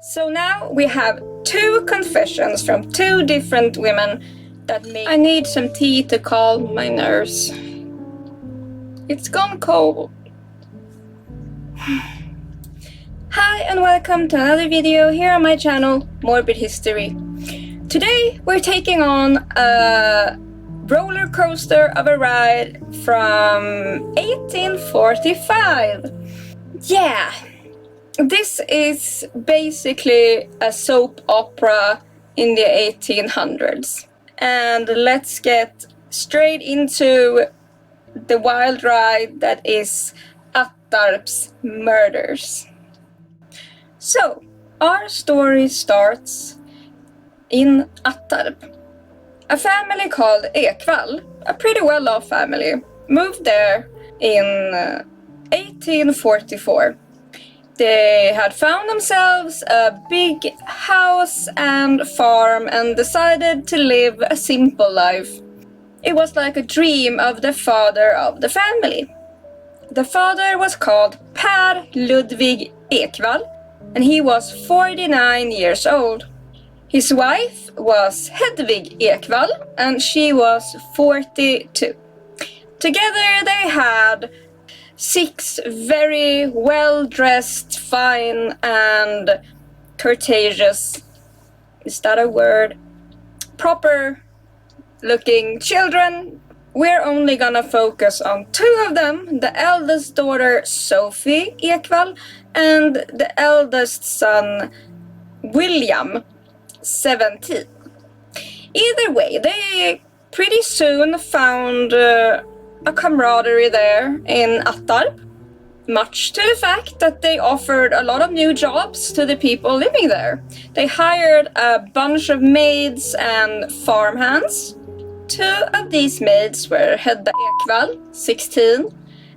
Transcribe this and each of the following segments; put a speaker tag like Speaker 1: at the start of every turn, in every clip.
Speaker 1: So now we have two confessions from two different women that make... I need some tea to calm my nerves. It's gone cold. Hi and welcome to another video here on my channel, Morbid History. Today we're taking on a roller coaster of a ride from 1845. Yeah, this is basically a soap opera in the 1800s. And let's get straight into the wild ride that is Attarps murders. So, our story starts in Attarp. A family called Ekvall, a pretty well-off family, moved there in 1844. They had found themselves a big house and farm and decided to live a simple life. It was like a dream of the father of the family. The father was called Per Ludvig Ekvall, and he was 49 years old. His wife was Hedvig Ekvall, and she was 42. Together they had 6 very well-dressed, fine and courteous, is that a word? Proper-looking children. We're only gonna focus on 2 of them, the eldest daughter Sophie Ekvall and the eldest son William, 17. Either way, they pretty soon found a camaraderie there in Attarp, much to the fact that they offered a lot of new jobs to the people living there. They hired a bunch of maids and farmhands. 2 of these maids were Hedda Ekvall, 16,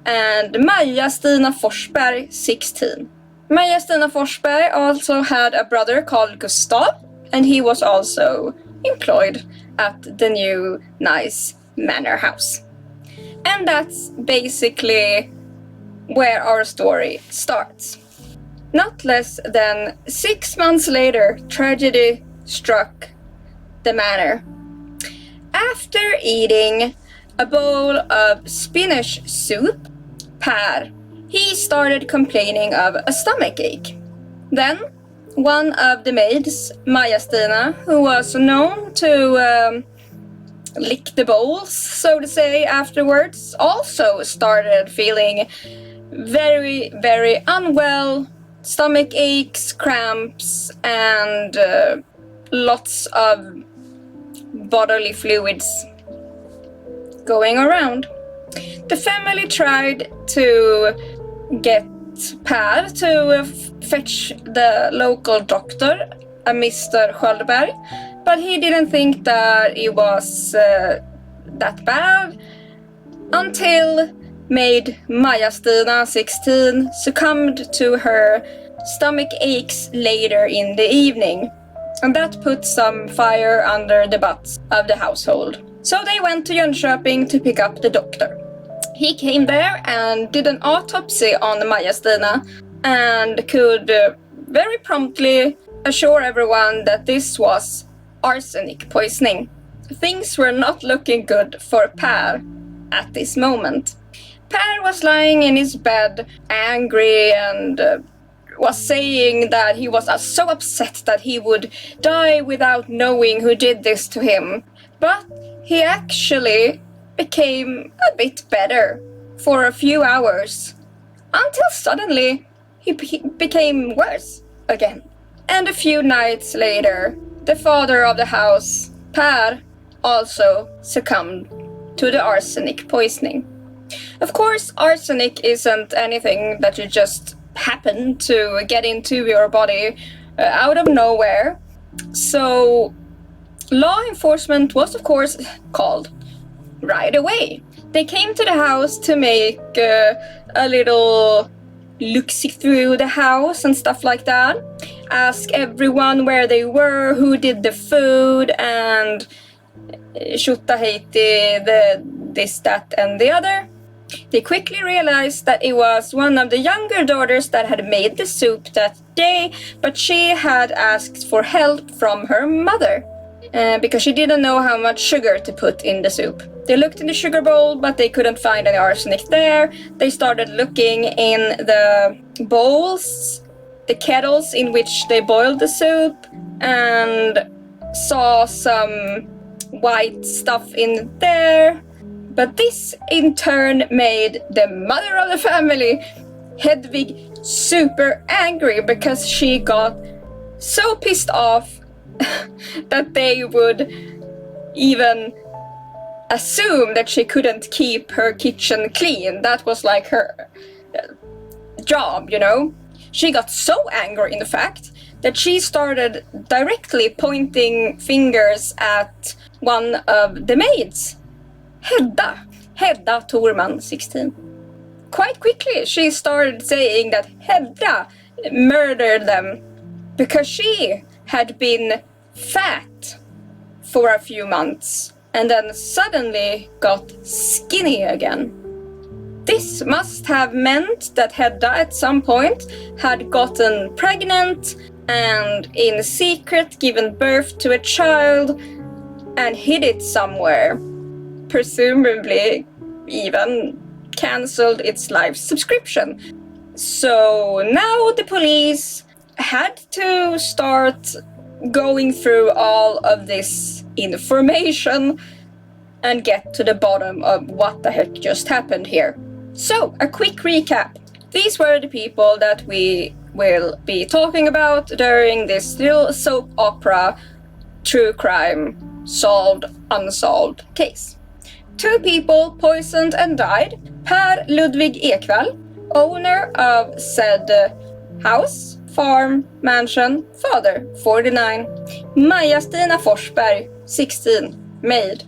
Speaker 1: and Maja-Stina Forsberg, 16. Maja-Stina Forsberg also had a brother called Gustav, and he was also employed at the new nice manor house. And that's basically where our story starts. Not less than 6 months later, tragedy struck the manor. After eating a bowl of spinach soup, Per, he started complaining of a stomachache. Then, one of the maids, Maja-Stina, who was known to lick the bowls, so to say, afterwards, also started feeling very, very unwell, stomach aches, cramps, and lots of bodily fluids going around. The family tried to get Per to fetch the local doctor, a Mr. Sköldberg, but he didn't think that it was that bad until maid Maja-Stina, 16, succumbed to her stomach aches later in the evening. And that put some fire under the butts of the household. So they went to Jönköping to pick up the doctor. He came there and did an autopsy on Maja-Stina and could very promptly assure everyone that this was arsenic poisoning. Things were not looking good for Per at this moment. Per was lying in his bed, angry, and was saying that he was so upset that he would die without knowing who did this to him. But he actually became a bit better for a few hours, until suddenly he became worse again. And a few nights later, the father of the house, Per, also succumbed to the arsenic poisoning. Of course, arsenic isn't anything that you just happen to get into your body out of nowhere. So law enforcement was of course called right away. They came to the house to make a little look-see through the house and stuff like that. Ask everyone where they were, who did the food, and shutta heiti, the this, that and the other. They quickly realized that it was one of the younger daughters that had made the soup that day, but she had asked for help from her mother because she didn't know how much sugar to put in the soup. They looked in the sugar bowl, but they couldn't find any arsenic there. They started looking in the bowls, the kettles in which they boiled the soup, and saw some white stuff in there. But this in turn made the mother of the family, Hedvig, super angry because she got so pissed off that they would even assume that she couldn't keep her kitchen clean. That was like her job, you know? She got so angry, in fact, that she started directly pointing fingers at one of the maids. Hedda Thorman, 16. Quite quickly, she started saying that Hedda murdered them because she had been fat for a few months and then suddenly got skinny again. This must have meant that Hedda at some point had gotten pregnant and in secret given birth to a child and hid it somewhere. Presumably even cancelled its live subscription. So now the police had to start going through all of this information and get to the bottom of what the heck just happened here. So, a quick recap. These were the people that we will be talking about during this little soap opera true crime solved unsolved case. 2 people poisoned and died. Per Ludvig Ekvall, owner of said house, farm, mansion, father, 49. Maja-Stina Forsberg, 16, maid.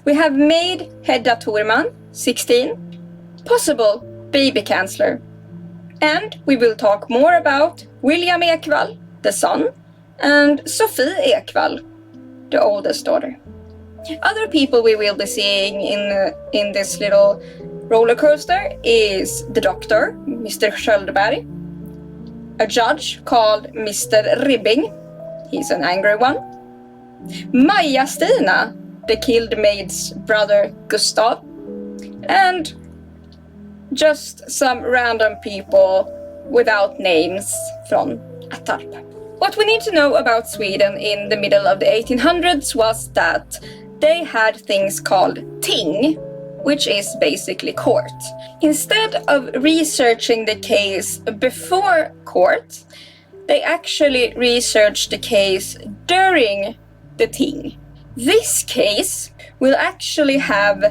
Speaker 1: We have maid Hedda Thorman, 16, possible baby counselor. And we will talk more about William Ekvall, the son, and Sophie Ekvall, the oldest daughter. Other people we will be seeing in this little roller coaster is the doctor, Mr. Sköldberg, a judge called Mr. Ribbing, he's an angry one, Maja-Stina, the killed maid's brother Gustav, and just some random people without names from Attarp. What we need to know about Sweden in the middle of the 1800s was that they had things called ting, which is basically court. Instead of researching the case before court, they actually researched the case during the ting. This case will actually have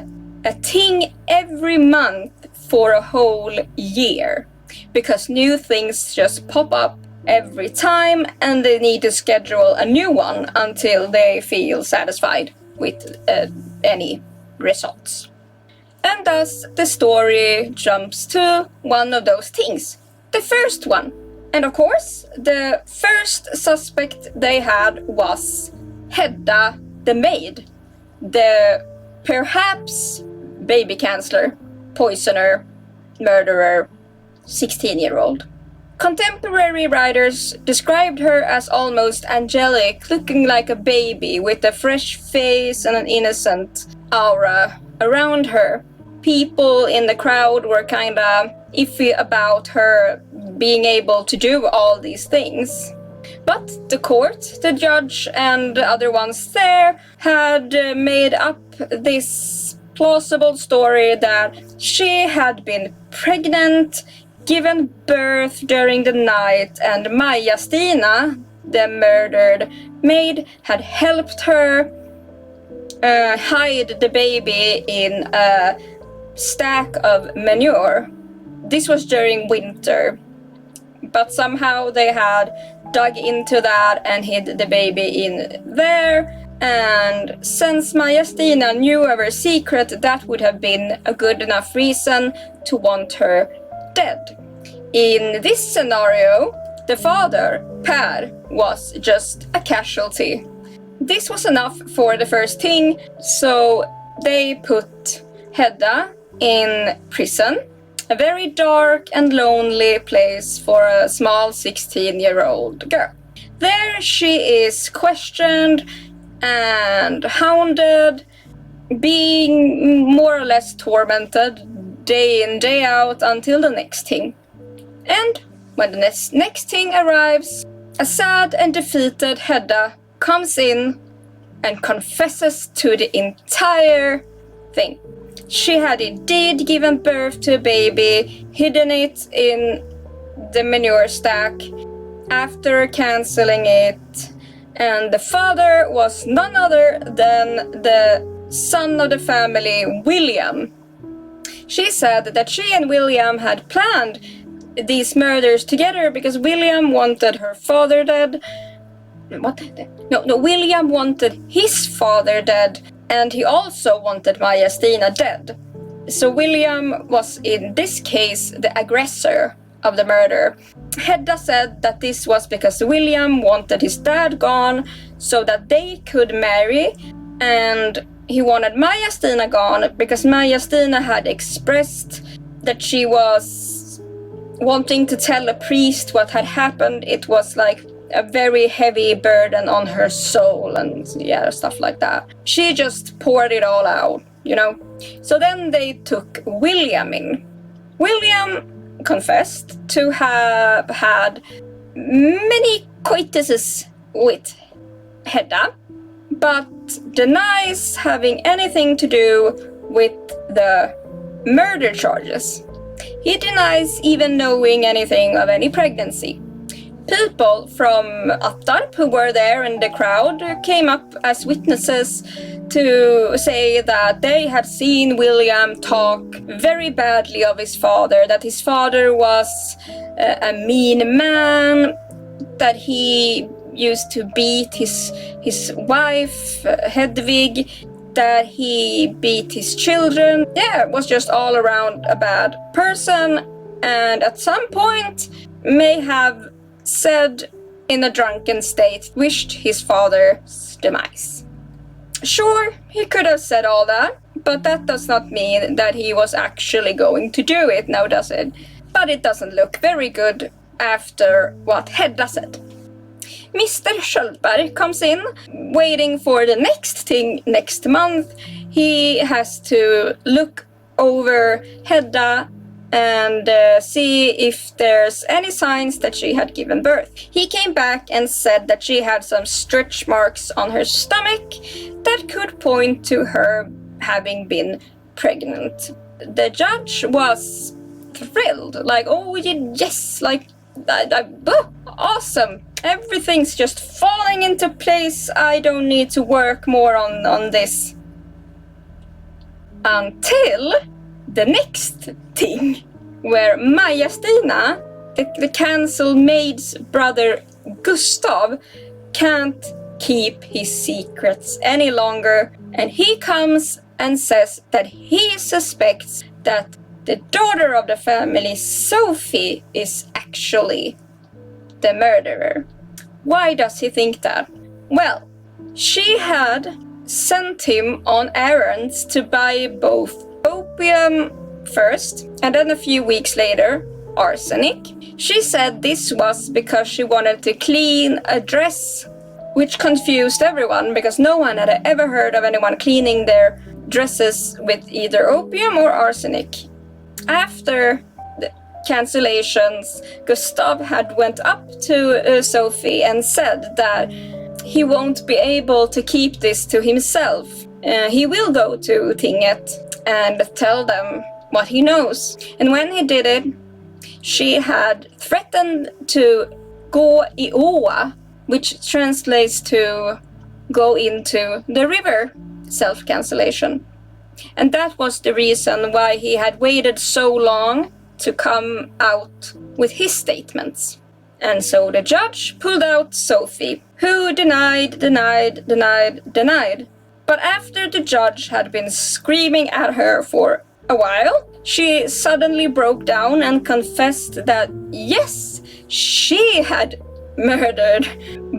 Speaker 1: a ting every month for a whole year, because new things just pop up every time and they need to schedule a new one until they feel satisfied with any results. And thus the story jumps to one of those things, the first one. And of course, the first suspect they had was Hedda the maid, the perhaps baby counselor, poisoner, murderer, 16-year-old. Contemporary writers described her as almost angelic, looking like a baby with a fresh face and an innocent aura around her. People in the crowd were kinda iffy about her being able to do all these things. But the court, the judge, and the other ones there had made up this plausible story that she had been pregnant, given birth during the night, and Maja-Stina, the murdered maid, had helped her hide the baby in a stack of manure. This was during winter, but somehow they had dug into that and hid the baby in there. And since Maja-Stina knew of her secret, that would have been a good enough reason to want her dead. In this scenario, the father, Per, was just a casualty. This was enough for the first thing, so they put Hedda in prison, a very dark and lonely place for a small 16-year-old girl. There she is questioned and hounded, being more or less tormented day in, day out until the next thing. And when the next thing arrives, a sad and defeated Hedda comes in and confesses to the entire thing. She had indeed given birth to a baby, hidden it in the manure stack after cancelling it, and the father was none other than the son of the family, William. She said that she and William had planned these murders together because William wanted her father dead. William wanted his father dead, and he also wanted Maja-Stina dead. So William was in this case the aggressor of the murder. Hedda said that this was because William wanted his dad gone so that they could marry, and he wanted Maja-Stina gone because Maja-Stina had expressed that she was wanting to tell a priest what had happened. It was like a very heavy burden on her soul and stuff like that. She just poured it all out, So then they took William in. William confessed to have had many coituses with Hedda, but denies having anything to do with the murder charges. He denies even knowing anything of any pregnancy. People from Attarp who were there in the crowd came up as witnesses to say that they had seen William talk very badly of his father, that his father was a mean man, that he used to beat his wife, Hedvig, that he beat his children. Was just all around a bad person, and at some point may have said in a drunken state wished his father's demise. Sure, he could have said all that, but that does not mean that he was actually going to do it, now does it? But it doesn't look very good after what Hedda said. Mr. Sköldberg comes in, waiting for the next thing next month. He has to look over Hedda and see if there's any signs that she had given birth. He came back and said that she had some stretch marks on her stomach that could point to her having been pregnant. The judge was thrilled, like, oh yes, like, awesome. Everything's just falling into place. I don't need to work more on this. Until the next thing, where Maja-Stina, the cancelled maid's brother Gustav, can't keep his secrets any longer, and he comes and says that he suspects that the daughter of the family, Sophie, is actually the murderer. Why does he think that? Well, she had sent him on errands to buy both opium first, and then a few weeks later, arsenic. She said this was because she wanted to clean a dress, which confused everyone because no one had ever heard of anyone cleaning their dresses with either opium or arsenic. After the cancellations, Gustav had went up to Sophie and said that he won't be able to keep this to himself. He will go to Tinget and tell them what he knows. And when he did it, she had threatened to gå I åa, which translates to go into the river, self-cancellation. And that was the reason why he had waited so long to come out with his statements. And so the judge pulled out Sophie, who denied. But after the judge had been screaming at her for a while, she suddenly broke down and confessed that yes, she had murdered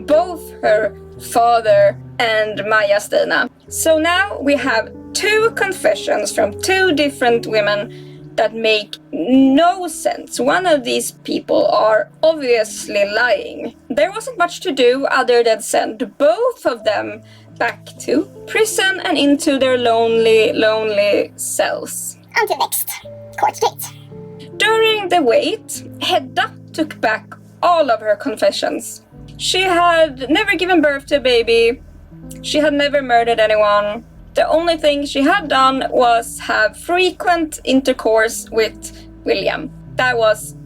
Speaker 1: both her father and Maja-Stina. So now we have two confessions from two different women that make no sense. One of these people are obviously lying. There wasn't much to do other than send both of them back to prison and into their lonely cells.
Speaker 2: Until next court date.
Speaker 1: During the wait, Hedda took back all of her confessions. She had never given birth to a baby. She had never murdered anyone. The only thing she had done was have frequent intercourse with William. That was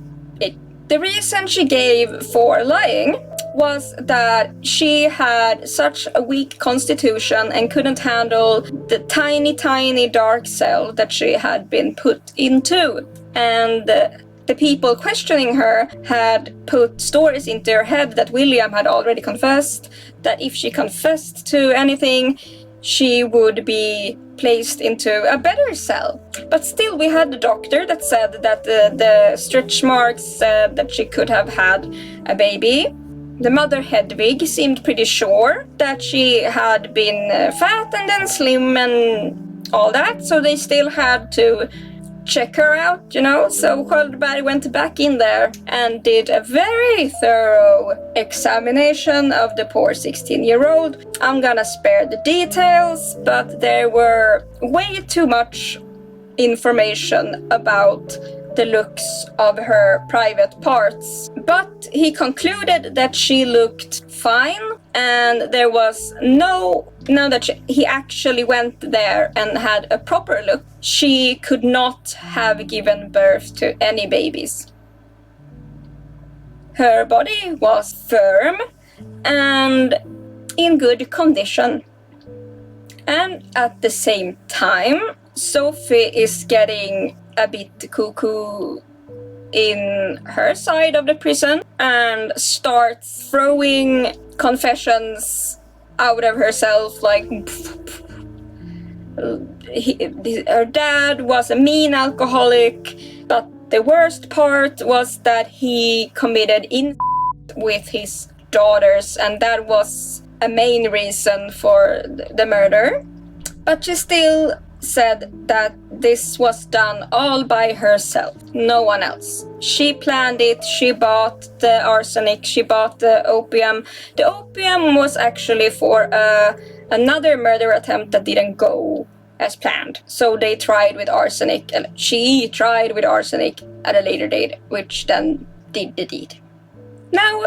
Speaker 1: it. The reason she gave for lying was that she had such a weak constitution and couldn't handle the tiny dark cell that she had been put into. And the people questioning her had put stories into her head that William had already confessed, that if she confessed to anything, she would be placed into a better cell. But still, we had the doctor that said that the stretch marks said that she could have had a baby. The mother Hedvig seemed pretty sure that she had been fat and then slim and all that, so they still had to check her out, you know. So Sköldberg went back in there and did a very thorough examination of the poor 16-year-old. I'm gonna spare the details, but there were way too much information about the looks of her private parts. But he concluded that she looked fine, and there was now that he actually went there and had a proper look, she could not have given birth to any babies. Her body was firm and in good condition. And at the same time, Sophie is getting a bit cuckoo in her side of the prison and starts throwing confessions out of herself, like her dad was a mean alcoholic, but the worst part was that he committed incest with his daughters, and that was a main reason for the murder. But she still said that this was done all by herself, no one else. She planned it, she bought the arsenic, she bought the opium. The opium was actually for another murder attempt that didn't go as planned. So they tried with arsenic, and she tried with arsenic at a later date, which then did the deed. Now,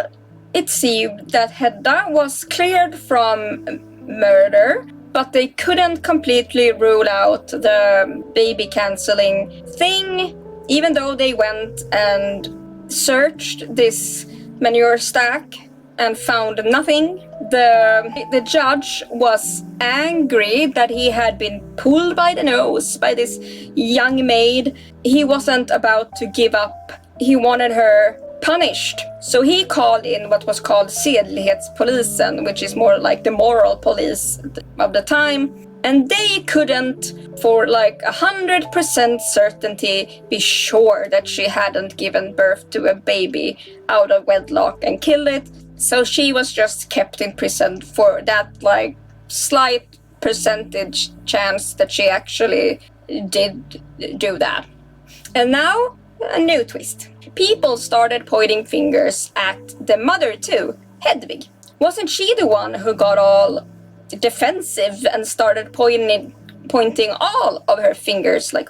Speaker 1: it seemed that Hedda was cleared from murder, but they couldn't completely rule out the baby cancelling thing, even though they went and searched this manure stack and found nothing. The judge was angry that he had been pulled by the nose by this young maid. He wasn't about to give up. He wanted her punished. So he called in what was called sedlighetspolisen, which is more like the moral police of the time. And they couldn't, for like 100% certainty, be sure that she hadn't given birth to a baby out of wedlock and killed it. So she was just kept in prison for that like slight percentage chance that she actually did do that. And now, a new twist. People started pointing fingers at the mother too, Hedvig. Wasn't she the one who got all defensive and started pointing all of her fingers like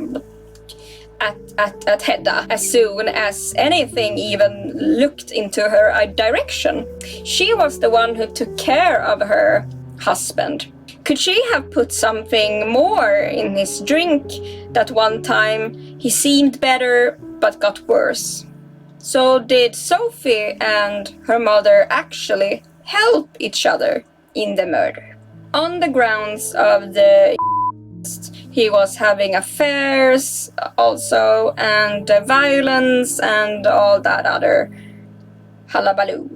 Speaker 1: at Hedda as soon as anything even looked into her direction? She was the one who took care of her husband. Could she have put something more in his drink that one time he seemed better but got worse? So did Sophie and her mother actually help each other in the murder? On the grounds of the he was having affairs also, and violence and all that other hullabaloo.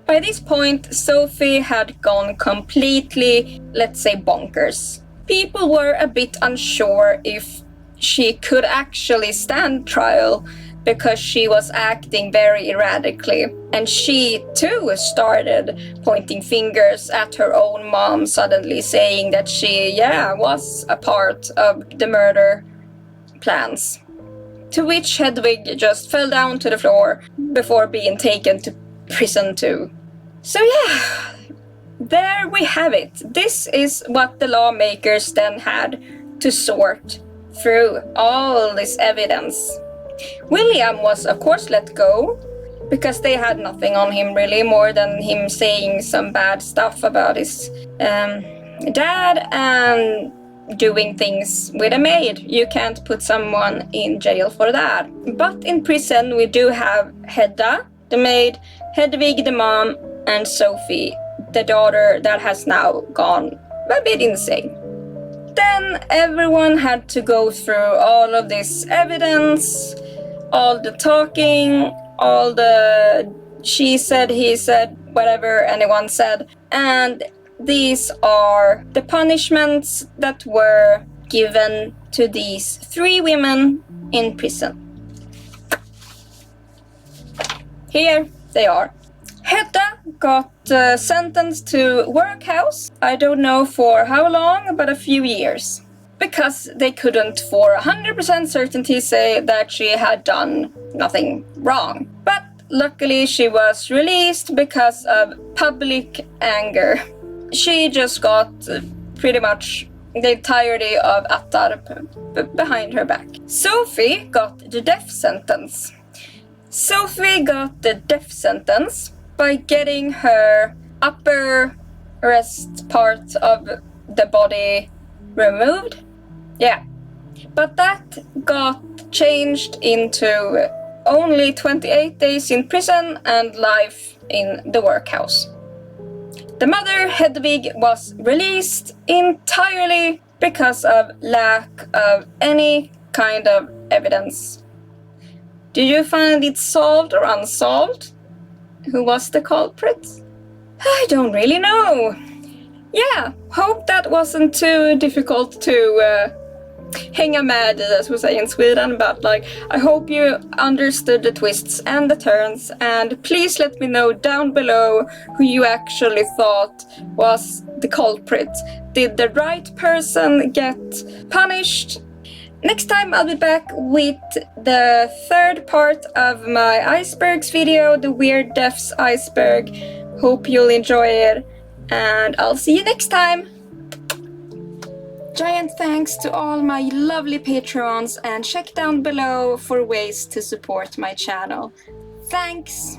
Speaker 1: By this point, Sophie had gone completely, let's say, bonkers. People were a bit unsure if she could actually stand trial because she was acting very erratically. And she too started pointing fingers at her own mom, suddenly saying that she, was a part of the murder plans. To which Hedwig just fell down to the floor before being taken to prison too. So there we have it. This is what the lawmakers then had to sort through all this evidence. William was of course let go, because they had nothing on him really, more than him saying some bad stuff about his dad and doing things with a maid. You can't put someone in jail for that. But in prison we do have Hedda, the maid, Hedwig, the mom, and Sophie, the daughter that has now gone a bit insane. Then everyone had to go through all of this evidence, all the talking, all the she said, he said, whatever anyone said, and these are the punishments that were given to these 3 women in prison. Here they are. Hedda got sentenced to workhouse. I don't know for how long, but a few years. Because they couldn't for 100% certainty say that she had done nothing wrong. But luckily she was released because of public anger. She just got pretty much the entirety of Attarp behind her back. Sophie got the death sentence. Sophie got the death sentence by getting her upper rest part of the body removed. Yeah, but that got changed into only 28 days in prison and life in the workhouse. The mother, Hedwig, was released entirely because of lack of any kind of evidence. Did you find it solved or unsolved? Who was the culprit? I don't really know. Yeah, hope that wasn't too difficult to hänga med, as we say in Sweden, but I hope you understood the twists and the turns, and please let me know down below who you actually thought was the culprit. Did the right person get punished? Next time I'll be back with the 3rd part of my icebergs video, the Weird Deaths iceberg. Hope you'll enjoy it, and I'll see you next time! Giant thanks to all my lovely patrons, and check down below for ways to support my channel. Thanks!